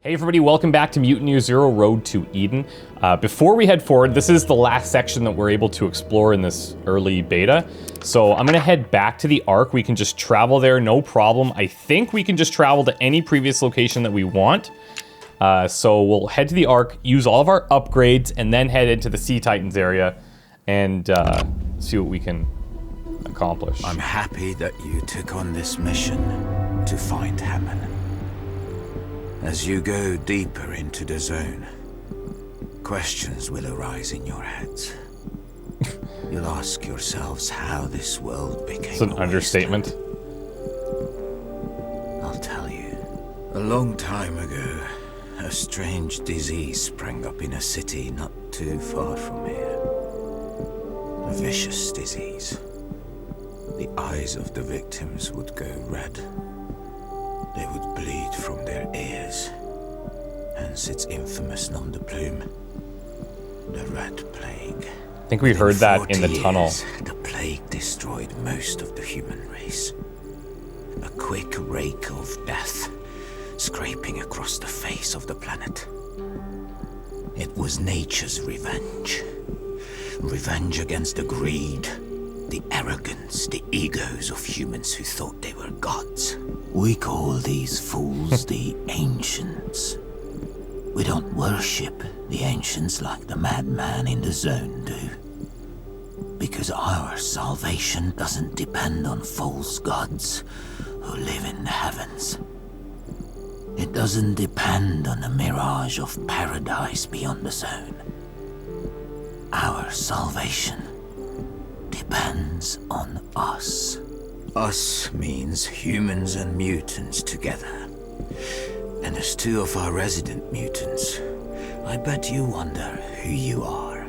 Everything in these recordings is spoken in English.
Hey everybody, welcome back to Mutant Year Zero Road to Eden. Before we head forward, this is the last section that we're able to explore in this early beta. So I'm gonna head back to the Ark. We can just travel there, no problem. I think we can just travel to any previous location that we want. So we'll head to the Ark, use all of our upgrades, and then head into the Sea Titans area and see what we can accomplish. I'm happy that you took on this mission to find Hammond. As you go deeper into the zone, questions will arise in your heads. You'll ask yourselves how this world became It's an understatement. I'll tell you. A long time ago, a strange disease sprang up in a city not too far from here. A vicious disease. The eyes of the victims would go red. They would bleed from their ears. Hence its infamous nom de plume, the Red Plague. I think we heard that in the tunnel. The plague destroyed most of the human race. A quick rake of death, scraping across the face of the planet. It was nature's revenge. Revenge against the greed, the arrogance, the egos of humans who thought they were gods. We call these fools the Ancients. We don't worship the Ancients like the madman in the zone do. Because our salvation doesn't depend on false gods who live in the heavens. It doesn't depend on the mirage of paradise beyond the zone. Our salvation depends on us. Us means humans and mutants together. And as two of our resident mutants, I bet you wonder who you are.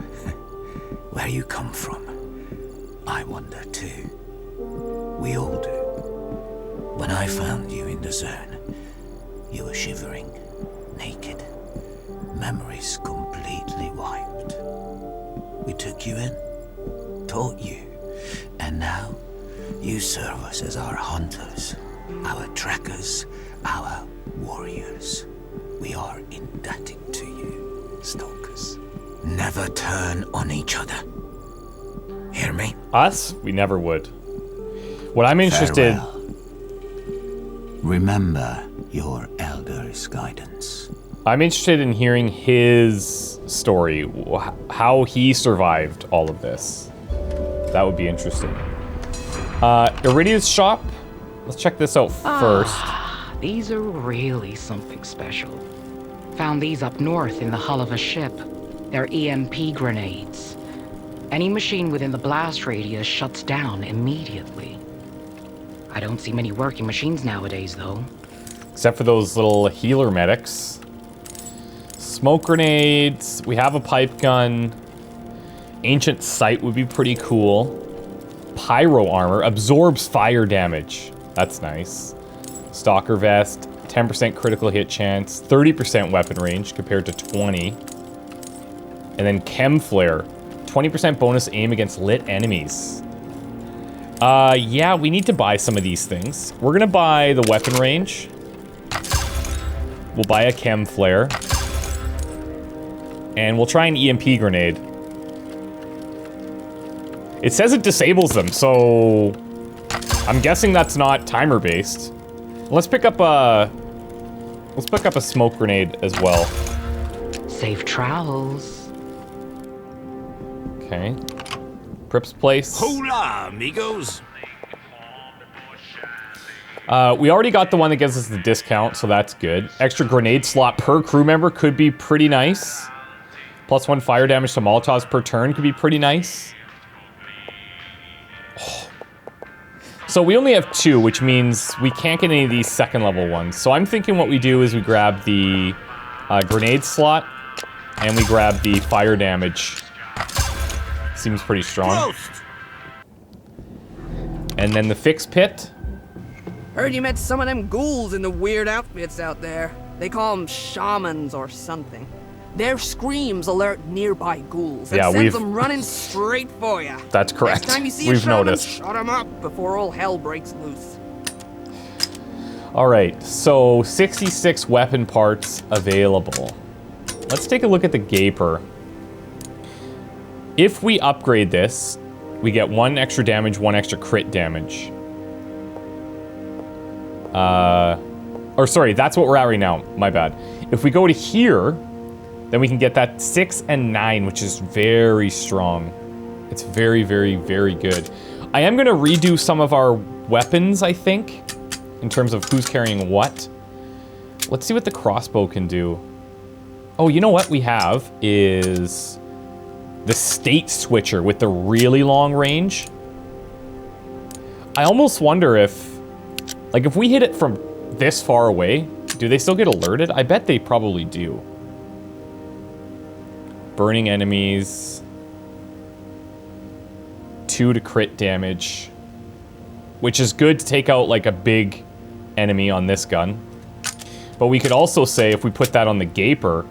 Where you come from. I wonder too. We all do. When I found you in the zone, you were shivering, naked, memories completely wiped. We took you in, taught you, and now you serve us as our hunters, our trackers, our warriors. We are indebted to you, stalkers. Never turn on each other. Hear me? Us? We never would. What I'm interested... Farewell. Remember your elder's guidance. I'm interested in hearing his story, how he survived all of this. That would be interesting. Iridia's shop. Let's check this out first. These are really something special. Found these up north in the hull of a ship. They're EMP grenades. Any machine within the blast radius shuts down immediately. I don't see many working machines nowadays, though. Except for those little healer medics. Smoke grenades. We have a pipe gun. Ancient sight would be pretty cool. Pyro armor. Absorbs fire damage. That's nice. Stalker vest. 10% critical hit chance. 30% weapon range compared to 20. And then chem flare. 20% bonus aim against lit enemies. Yeah, we need to buy some of these things. We're gonna buy the weapon range. We'll buy a chem flare. And we'll try an EMP grenade. It says it disables them, so I'm guessing that's not timer based. Let's pick up a smoke grenade as well. Safe travels. Okay. Prip's place. Hola, amigos. We already got the one that gives us the discount, so that's good. Extra grenade slot per crew member could be pretty nice. +1 fire damage to Molotovs per turn could be pretty nice. Oh. So we only have 2, which means we can't get any of these second level ones. So I'm thinking what we do is we grab the grenade slot and we grab the fire damage. Seems pretty strong. And then the fix pit. Heard you met some of them ghouls in the weird outfits out there. They call them shamans or something. Their screams alert nearby ghouls and sends them running straight for you. That's correct. Next time you see We've a shaman, noticed. shut them up before all hell breaks loose. All right, so 66 weapon parts available. Let's take a look at the Gaper. If we upgrade this, we get 1 extra damage, 1 extra crit damage. Or sorry, that's what we're at right now. My bad. If we go to here, then we can get that 6 and 9, which is very strong. It's very, very, very good. I am going to redo some of our weapons, I think, in terms of who's carrying what. Let's see what the crossbow can do. Oh, you know what we have is the state switcher with the really long range. I almost wonder if, like, if we hit it from this far away, do they still get alerted? I bet they probably do. Burning enemies. 2 to crit damage. Which is good to take out, like, a big enemy on this gun. But we could also say, if we put that on the Gaper,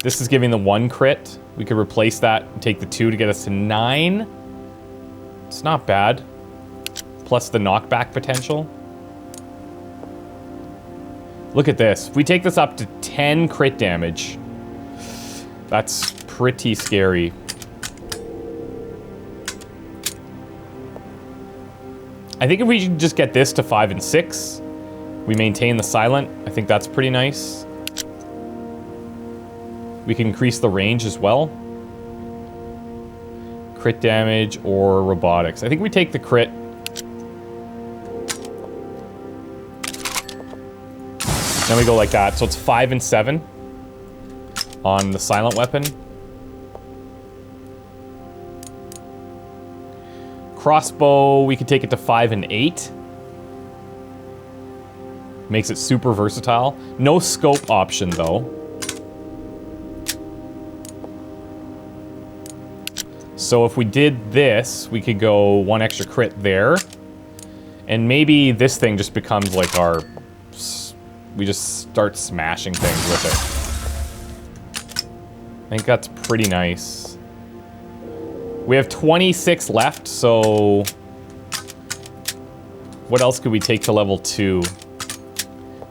this is giving the 1 crit. We could replace that and take the 2 to get us to 9. It's not bad. Plus the knockback potential. Look at this. If we take this up to 10 crit damage, that's pretty scary. I think if we can just get this to 5 and 6, we maintain the silent. I think that's pretty nice. We can increase the range as well. Crit damage or robotics. I think we take the crit. Then we go like that. So it's 5 and 7 on the silent weapon. Crossbow, we could take it to 5 and 8. Makes it super versatile. No scope option though. So if we did this, we could go 1 extra crit there. And maybe this thing just becomes like our... We just start smashing things with it. I think that's pretty nice. We have 26 left, so... What else could we take to level 2?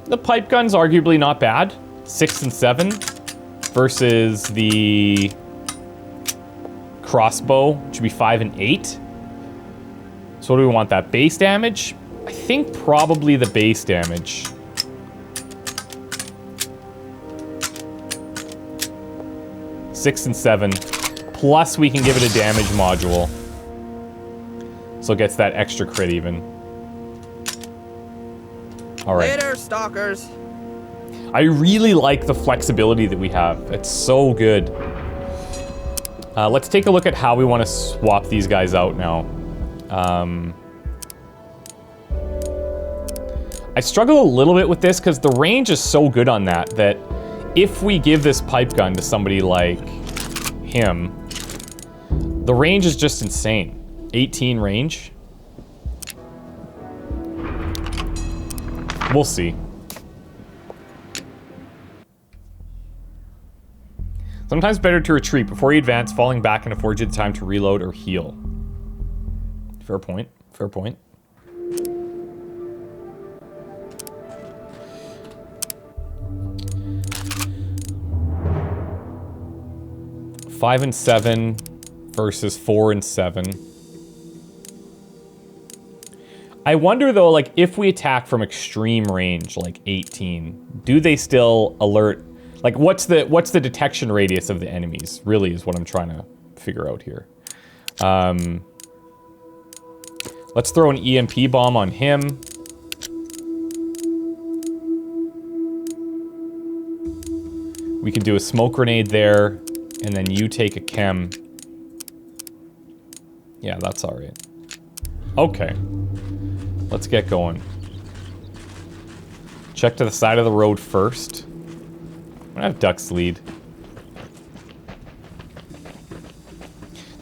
The pipe gun's arguably not bad. 6 and 7 versus the crossbow, which would be 5 and 8. So what do we want? That base damage? I think probably the base damage. Six and 7. Plus we can give it a damage module. So it gets that extra crit even. Alright. Later, stalkers. I really like the flexibility that we have. It's so good. Let's take a look at how we want to swap these guys out now. I struggle a little bit with this because the range is so good on that if we give this pipe gun to somebody like him, the range is just insane. 18 range. We'll see. Sometimes better to retreat before you advance. Falling back can afford you the time to reload or heal. Fair point. Fair point. Five and 7 versus 4 and 7. I wonder though, like, if we attack from extreme range, like 18, do they still alert? Like, what's the detection radius of the enemies? Really, is what I'm trying to figure out here. Let's throw an EMP bomb on him. We could do a smoke grenade there. And then you take a chem. Yeah, that's alright. Okay. Let's get going. Check to the side of the road first. I'm gonna have Duck's lead.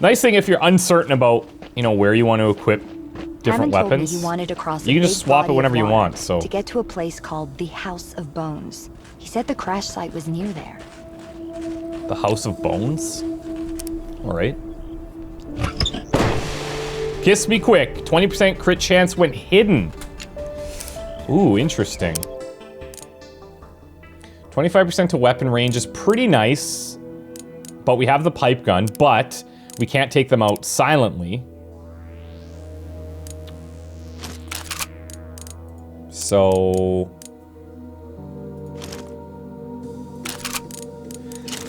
Nice thing if you're uncertain about, you know, where you want to equip different weapons. You wanted to cross you can just swap it whenever you want, so. To get to a place called the House of Bones. He said the crash site was near there. The House of Bones? Alright. Kiss me quick. 20% crit chance when hidden. Ooh, interesting. 25% to weapon range is pretty nice. But we have the pipe gun, but we can't take them out silently. So...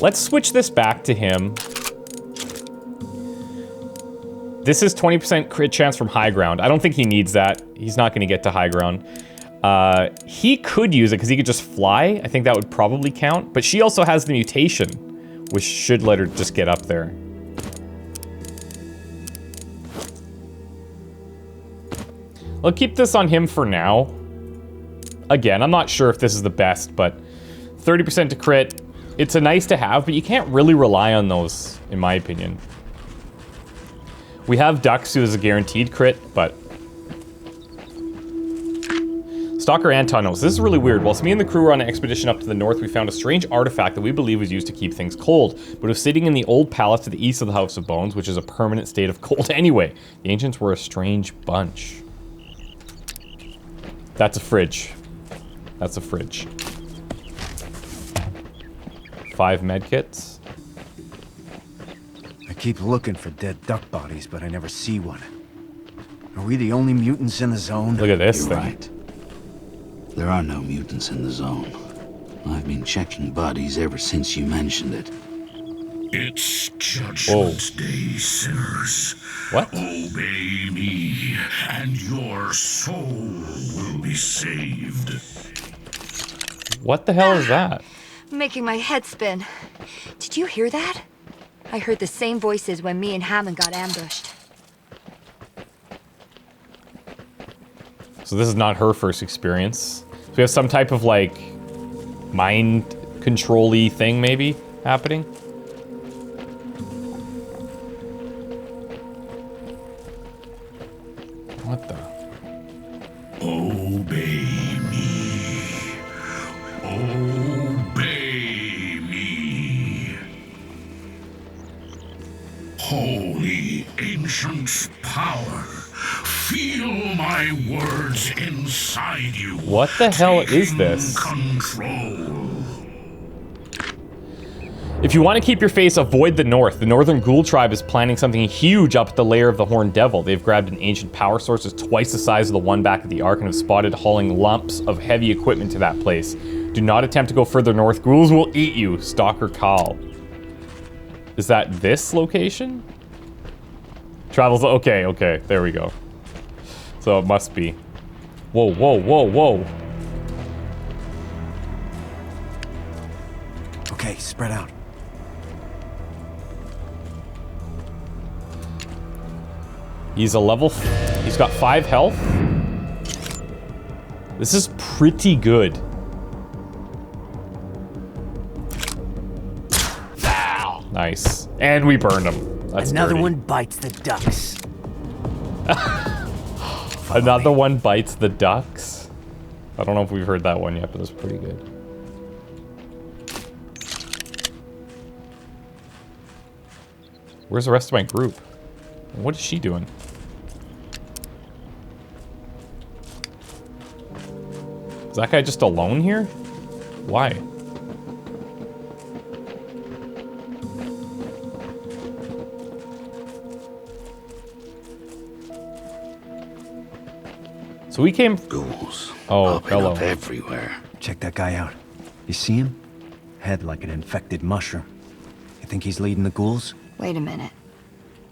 let's switch this back to him. This is 20% crit chance from high ground. I don't think he needs that. He's not going to get to high ground. He could use it because he could just fly. I think that would probably count. But she also has the mutation, which should let her just get up there. I'll keep this on him for now. Again, I'm not sure if this is the best, but 30% to crit. It's a nice to have, but you can't really rely on those, in my opinion. We have Dux, who is a guaranteed crit, but... Stalker Anton knows. This is really weird. Whilst me and the crew were on an expedition up to the north, we found a strange artifact that we believe was used to keep things cold, but it was sitting in the old palace to the east of the House of Bones, which is a permanent state of cold anyway. The ancients were a strange bunch. That's a fridge. That's a fridge. 5 medkits. I keep looking for dead duck bodies, but I never see one. Are we the only mutants in the zone? Look at this You're thing. right. There are no mutants in the zone. I've been checking bodies ever since you mentioned it. It's Judgment Day, sinners. What? Obey me, and your soul will be saved. What the hell is that? Making my head spin. Did you hear that? I heard the same voices when me and Hammond got ambushed. So this is not her first experience. So we have some type of, like, mind control-y thing, maybe, happening? What the? Obey me. Obey me. Holy ancient power, feel my words inside you. What the hell is this? Control. If you want to keep your face, avoid the north. The northern ghoul tribe is planning something huge up at the lair of the Horned Devil. They've grabbed an ancient power source that's twice the size of the one back at the Ark and have spotted hauling lumps of heavy equipment to that place. Do not attempt to go further north. Ghouls will eat you. Stalker Call. Is that this location? Travels... Okay. There we go. So it must be. Whoa, whoa, whoa, whoa. Okay, spread out. He's a level... He's got 5 health. This is pretty good. Nice. And we burned him. That's Another dirty. one bites the ducks. Another one bites the ducks. I don't know if we've heard that one yet, but it's pretty good. Where's the rest of my group? What is she doing? Is that guy just alone here? Why? So we came... Ghouls. Oh, popping hello. up everywhere. Check that guy out. You see him? Head like an infected mushroom. You think he's leading the ghouls? Wait a minute.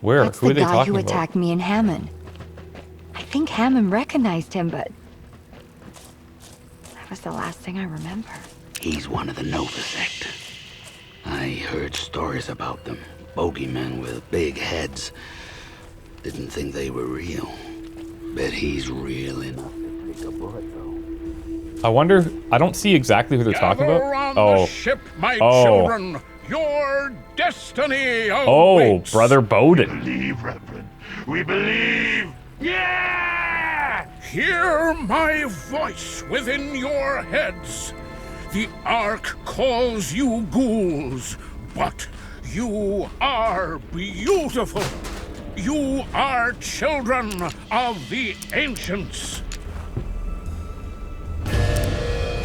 Where? That's Who are the they guy talking who about? attacked me and Hammond. I think Hammond recognized him, but... that was the last thing I remember. He's one of the Nova sect. I heard stories about them. Bogeymen with big heads. Didn't think they were real. Bet he's real enough to take a bullet, though. I wonder... I don't see exactly who they're talking about. Gather on Oh. the ship, my Oh. children. Your destiny Oh, awaits. Brother Bowden. Believe, Reverend. We believe. Yeah! Hear my voice within your heads. The Ark calls you ghouls, but you are beautiful. You are children of the ancients.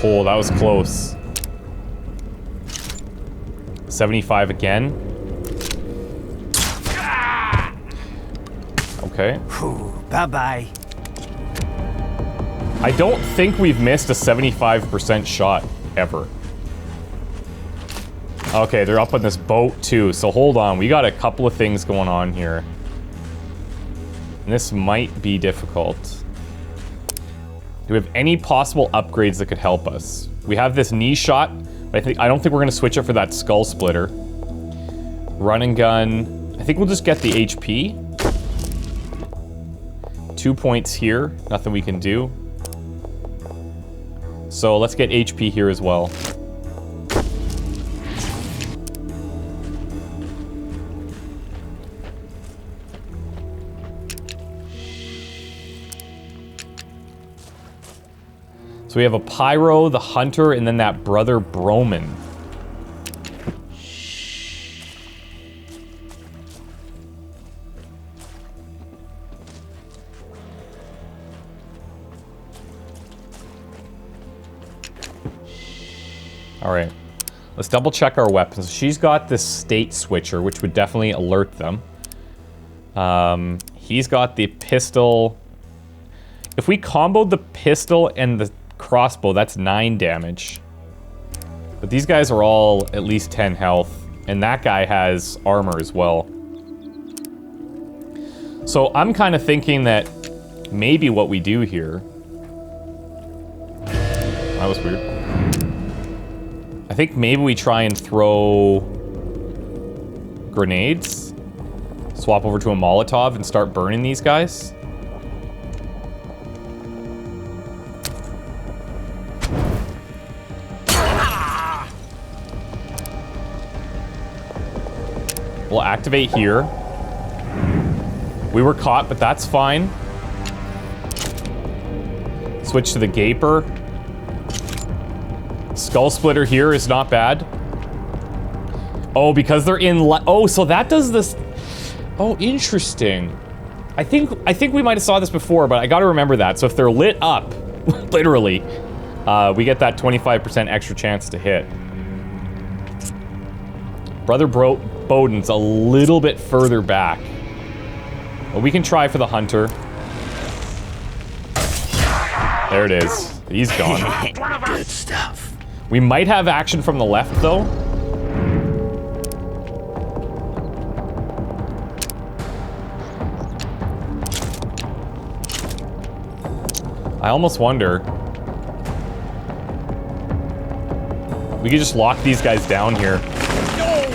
Oh, that was close. 75 again. Okay. Bye-bye. I don't think we've missed a 75% shot ever. Okay, they're up on this boat too, so hold on. We got a couple of things going on here. And this might be difficult. Do we have any possible upgrades that could help us? We have this knee shot, but I don't think we're gonna switch it for that skull splitter. Run and gun. I think we'll just get the HP. 2 points here, nothing we can do. So let's get HP here as well. So we have a Pyro, the Hunter, and then that Brother Broman. All right, let's double check our weapons. She's got this state switcher, which would definitely alert them. He's got the pistol. If we comboed the pistol and the crossbow, that's 9 damage. But these guys are all at least 10 health, and that guy has armor as well. So I'm kind of thinking that maybe what we do here... That was weird. I think maybe we try and throw grenades, swap over to a Molotov and start burning these guys. We'll activate here. We were caught, but that's fine. Switch to the Gaper. Skull Splitter here is not bad. Oh, because they're in oh, so that does this. Oh, interesting. I think we might have saw this before, but I gotta remember that. So if they're lit up, literally, we get that 25% extra chance to hit. Brother Bowden's a little bit further back. But we can try for the Hunter. There it is. He's gone. Good stuff. We might have action from the left, though. I almost wonder. We could just lock these guys down here. No,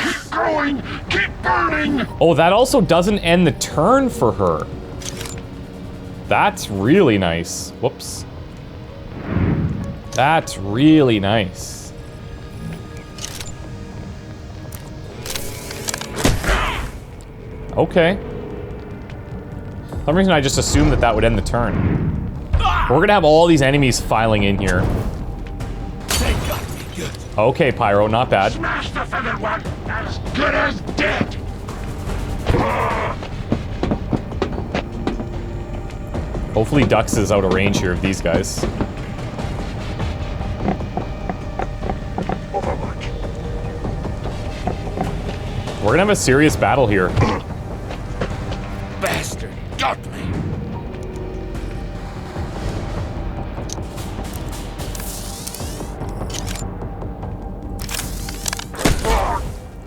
keep going, keep burning. Oh, that also doesn't end the turn for her. That's really nice. Whoops. That's really nice. Okay. For some reason I just assumed that that would end the turn. We're gonna have all these enemies filing in here. They got me good. Okay, Pyro, not bad. Smash the feathered one, as good as dead. Hopefully Dux is out of range here of these guys. We're gonna have a serious battle here. Bastard got me.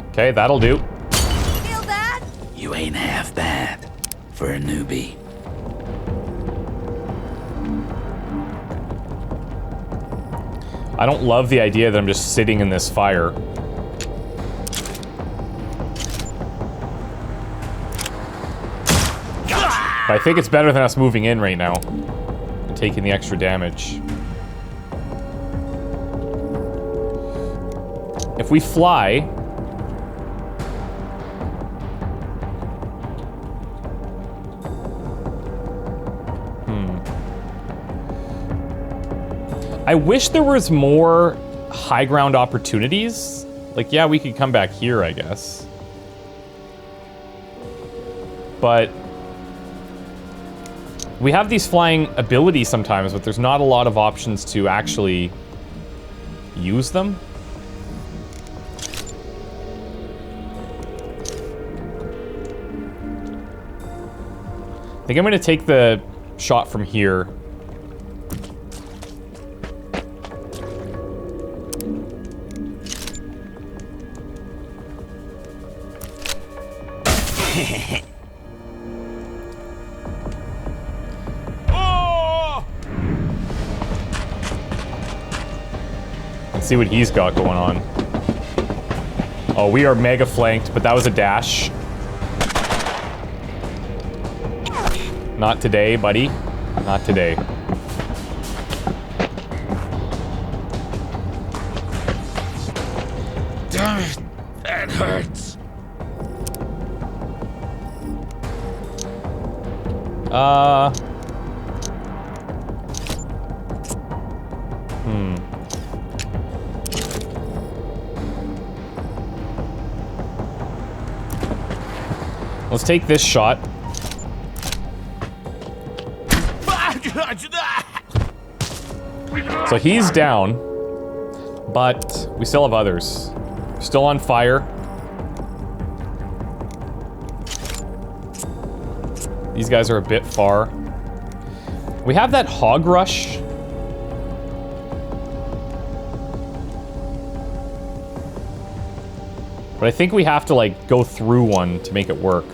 Okay, that'll do. Feel that? You ain't half bad for a newbie. I don't love the idea that I'm just sitting in this fire. But I think it's better than us moving in right now and taking the extra damage. If we fly... I wish there was more high ground opportunities. Like, yeah, we could come back here, I guess. But We have these flying abilities sometimes, but there's not a lot of options to actually use them. I think I'm going to take the shot from here. Let's see what he's got going on. Oh, we are mega flanked, but that was a dash. Not today, buddy. Not today. Damn it, that hurts. Let's take this shot. So he's down, but we still have others. Still on fire. These guys are a bit far. We have that hog rush. But I think we have to, like, go through one to make it work.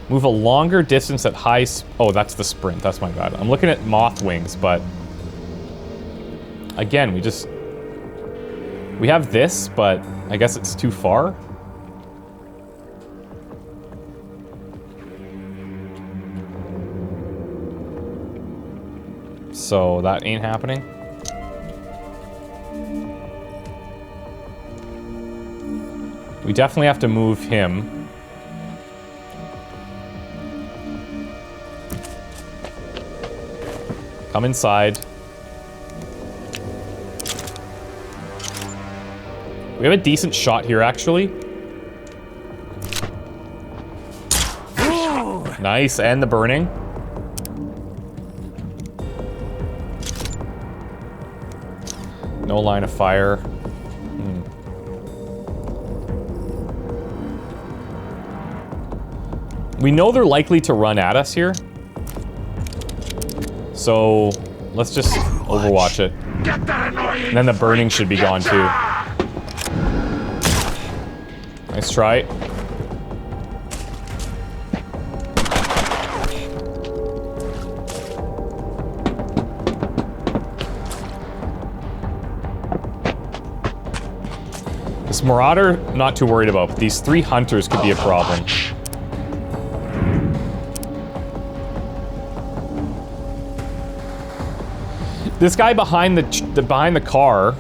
Move a longer distance at high oh, that's the sprint. That's my bad. I'm looking at moth wings, but... Again, we have this, but I guess it's too far. So that ain't happening. We definitely have to move him. Come inside. We have a decent shot here, actually. Ooh. Nice, and the burning. No line of fire. We know they're likely to run at us here. So, let's just overwatch it. And then the burning should be gone too. Nice try. This Marauder, not too worried about, but these 3 hunters could be a problem. This guy behind the car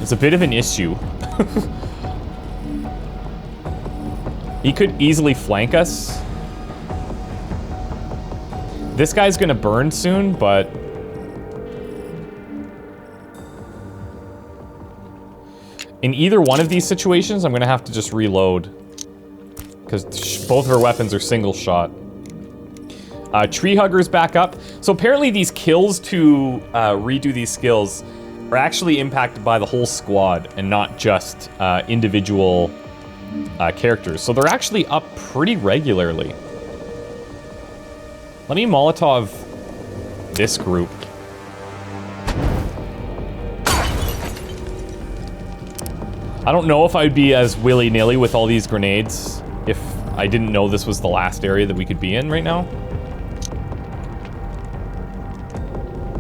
is a bit of an issue. He could easily flank us. This guy's gonna burn soon, but in either one of these situations, I'm gonna have to just reload because both of our weapons are single shot. Tree Hugger's back up. So apparently these kills to redo these skills are actually impacted by the whole squad and not just individual characters. So they're actually up pretty regularly. Let me Molotov this group. I don't know if I'd be as willy-nilly with all these grenades if I didn't know this was the last area that we could be in right now.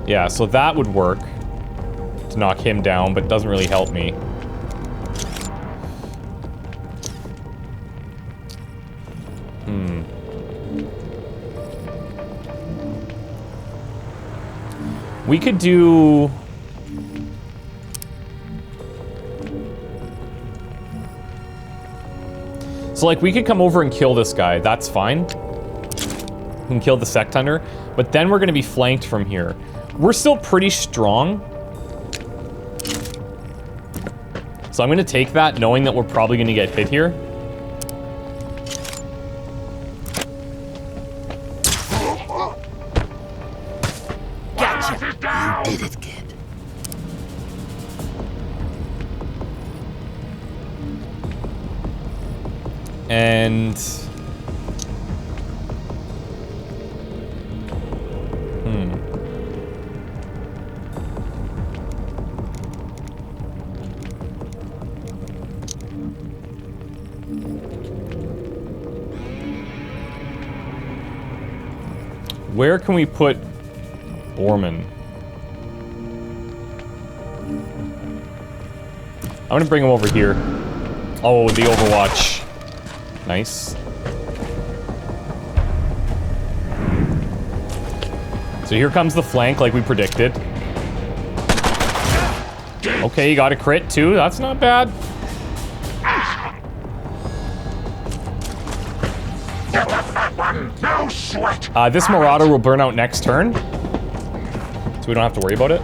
Yeah, so that would work to knock him down, but doesn't really help me. We could do... So, like, we could come over and kill this guy. That's fine. We can kill the Sect Hunter. But then we're going to be flanked from here. We're still pretty strong. So I'm gonna take that, knowing that we're probably gonna get hit here. Gotcha! You did it, kid. And... Where can we put Borman? I'm gonna bring him over here. Oh, the Overwatch. Nice. So here comes the flank like we predicted. Okay, you got a crit too. That's not bad. No sweat. This Marauder will burn out next turn. So we don't have to worry about it.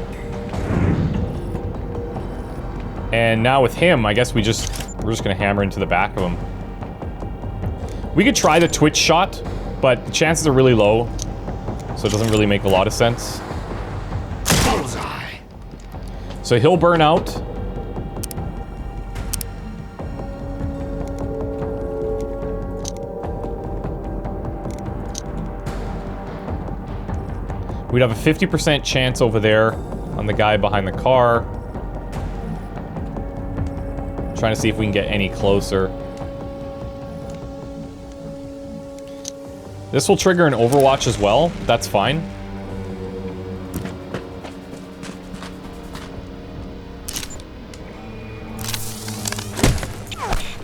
And now with him, I guess we're just gonna hammer into the back of him. We could try the Twitch shot, but the chances are really low. So it doesn't really make a lot of sense. Bullseye. So he'll burn out. We'd have a 50% chance over there on the guy behind the car. Trying to see if we can get any closer. This will trigger an Overwatch as well. That's fine.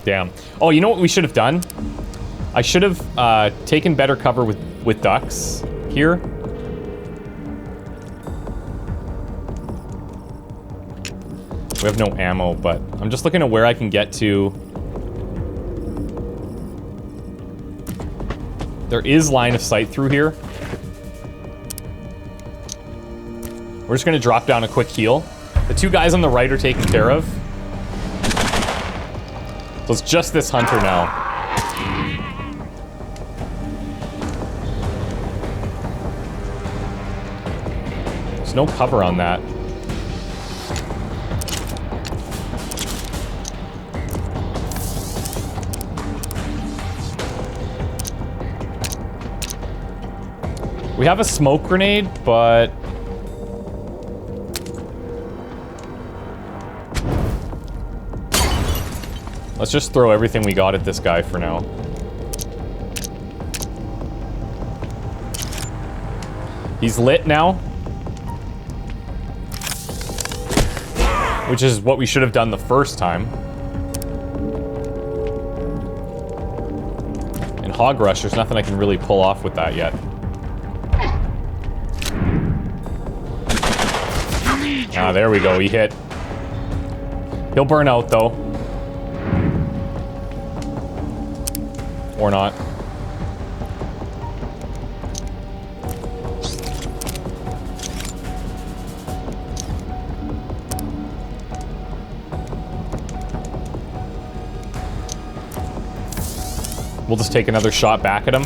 Damn. Oh, you know what we should have done? I should have taken better cover with ducks here. We have no ammo, but I'm just looking at where I can get to. There is line of sight through here. We're just gonna drop down a quick heal. The two guys on the right are taken care of. So it's just this hunter now. There's no cover on that. We have a smoke grenade, but... let's just throw everything we got at this guy for now. He's lit now. Which is what we should have done the first time. In Hog Rush, there's nothing I can really pull off with that yet. Ah, there we go. He hit. He'll burn out, though. Or not. We'll just take another shot back at him.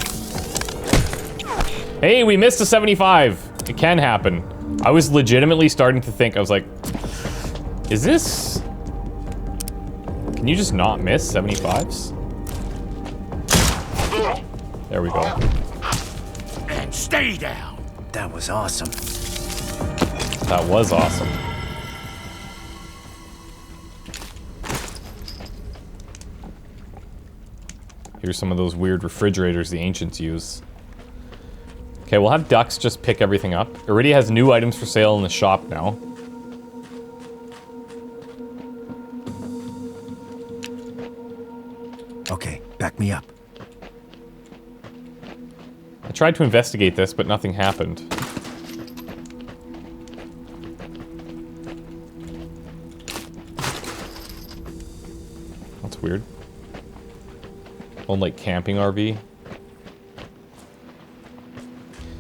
Hey, we missed a 75. It can happen. I was legitimately starting to think, I was like, is this... can you just not miss 75s? There we go. And stay down. That was awesome. That was awesome. Here's some of those weird refrigerators the ancients use. Okay, we'll have ducks just pick everything up. It already has new items for sale in the shop now. Okay, back me up. I tried to investigate this, but nothing happened. That's weird. Old, like, camping RV.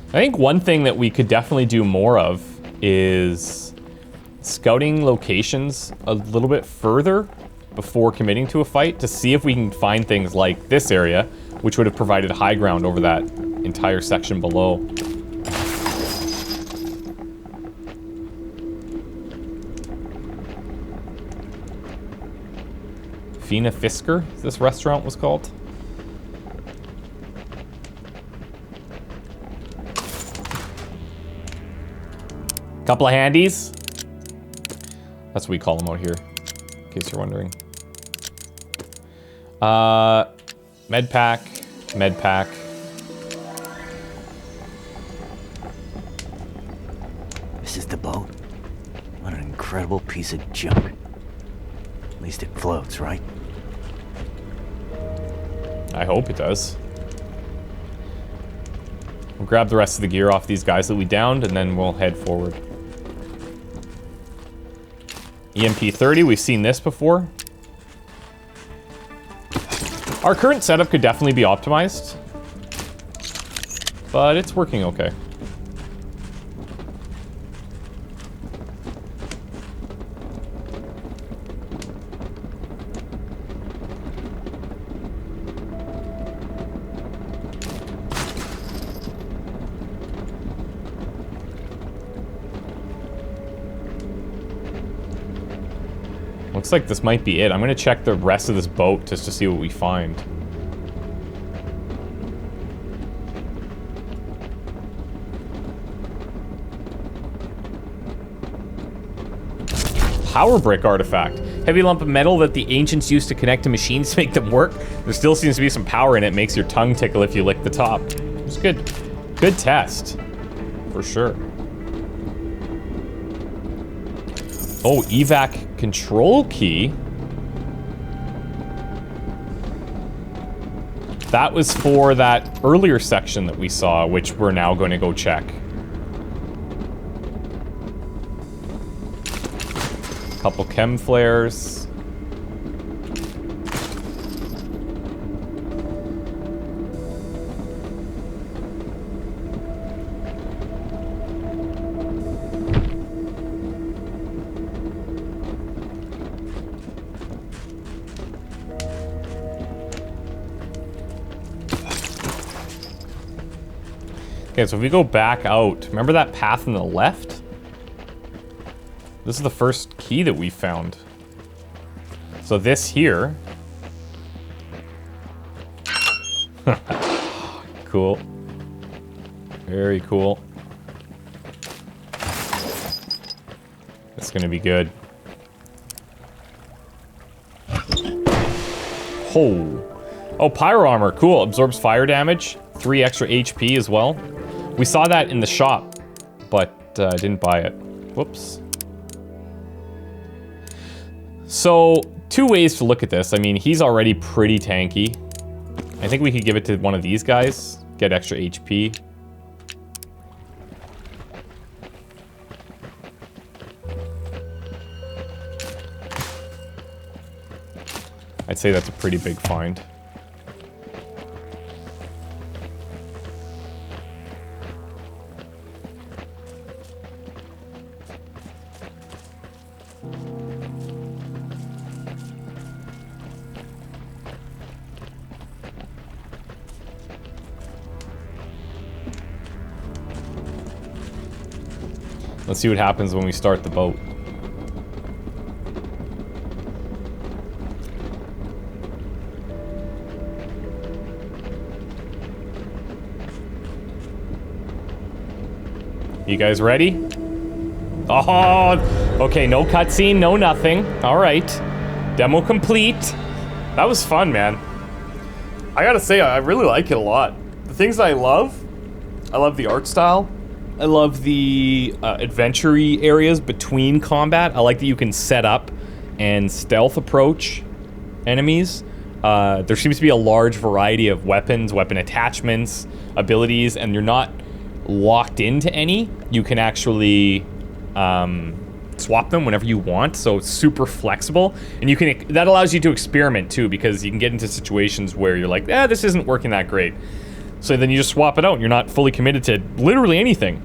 I think one thing that we could definitely do more of is scouting locations a little bit further before committing to a fight to see if we can find things like this area, which would have provided high ground over that entire section below. Fina Fisker, this restaurant was called. Couple of handies. That's what we call them out here, in case you're wondering. Med pack, med pack. This is the boat. What an incredible piece of junk. At least it floats, right? I hope it does. We'll grab the rest of the gear off these guys that we downed, and then we'll head forward. EMP-30, we've seen this before. Our current setup could definitely be optimized, but it's working okay. Looks like this might be it. I'm gonna check the rest of this boat just to see what we find. Power brick artifact. Heavy lump of metal that the ancients used to connect to machines to make them work. There still seems to be some power in it. Makes your tongue tickle if you lick the top. It's good. Good test. For sure. Oh, evac control key. That was for that earlier section that we saw, which we're now going to go check. Couple chem flares. Okay, so if we go back out, remember that path on the left? This is the first key that we found. So this here. Cool. Very cool. It's gonna be good. Oh, pyro armor, cool. Absorbs fire damage, 3 extra HP as well. We saw that in the shop, but didn't buy it. Whoops. So, 2 ways to look at this. I mean, he's already pretty tanky. I think we could give it to one of these guys, get extra HP. I'd say that's a pretty big find. Let's see what happens when we start the boat. You guys ready? Oh, okay, no cutscene, no nothing. All right, demo complete. That was fun, man. I gotta say, I really like it a lot. The things I love the art style. I love the adventure-y areas between combat. I like that you can set up and stealth approach enemies. There seems to be a large variety of weapons, weapon attachments, abilities, and you're not locked into any. You can actually swap them whenever you want, so it's super flexible. And you can, that allows you to experiment too, because you can get into situations where you're like, this isn't working that great. So then you just swap it out and you're not fully committed to literally anything.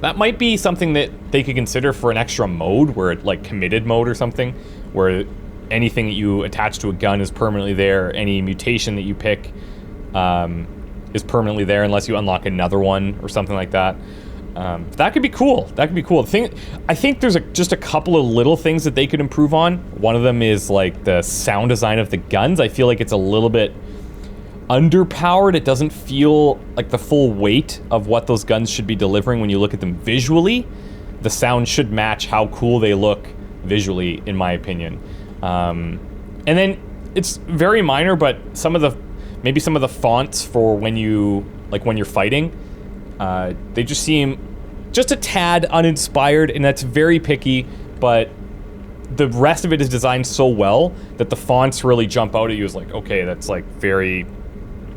That might be something that they could consider for an extra mode, where it, like committed mode or something, where anything that you attach to a gun is permanently there. Any mutation that you pick is permanently there unless you unlock another one or something like that. That could be cool. That could be cool. I think there's just a couple of little things that they could improve on. One of them is like the sound design of the guns. I feel like it's a little bit underpowered. It doesn't feel like the full weight of what those guns should be delivering when you look at them visually. The sound should match how cool they look visually, in my opinion. And then it's very minor, but maybe some of the fonts for when you're fighting, they just seem just a tad uninspired, and that's very picky, but the rest of it is designed so well that the fonts really jump out at you as like, okay, that's like very,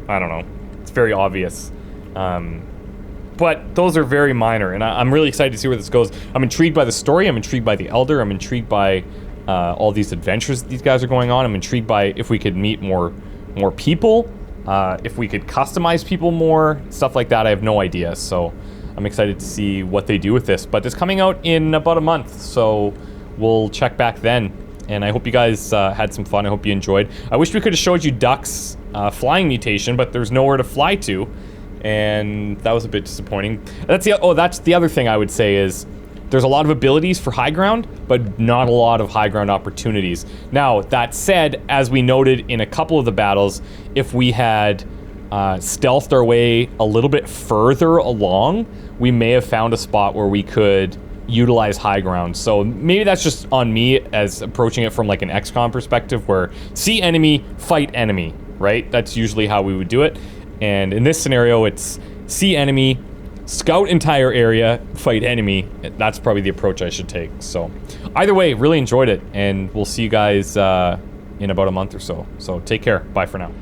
I don't know, it's very obvious. But those are very minor, and I'm really excited to see where this goes. I'm intrigued by the story, I'm intrigued by the Elder, I'm intrigued by all these adventures that these guys are going on. I'm intrigued by if we could meet more people, if we could customize people more, stuff like that. I have no idea, so I'm excited to see what they do with this. But it's coming out in about a month, so we'll check back then. And I hope you guys had some fun. I hope you enjoyed. I wish we could have showed you Duck's flying mutation, but there's nowhere to fly to, and that was a bit disappointing. That's the other thing I would say is there's a lot of abilities for high ground, but not a lot of high ground opportunities. Now, that said, as we noted in a couple of the battles, if we had stealthed our way a little bit further along, we may have found a spot where we could utilize high ground. So maybe that's just on me as approaching it from like an XCOM perspective, where see enemy, fight enemy, right? That's usually how we would do it. And in this scenario, it's see enemy, scout entire area, fight enemy. That's probably the approach I should take. So either way, really enjoyed it, and we'll see you guys in about a month or so. So take care. Bye for now.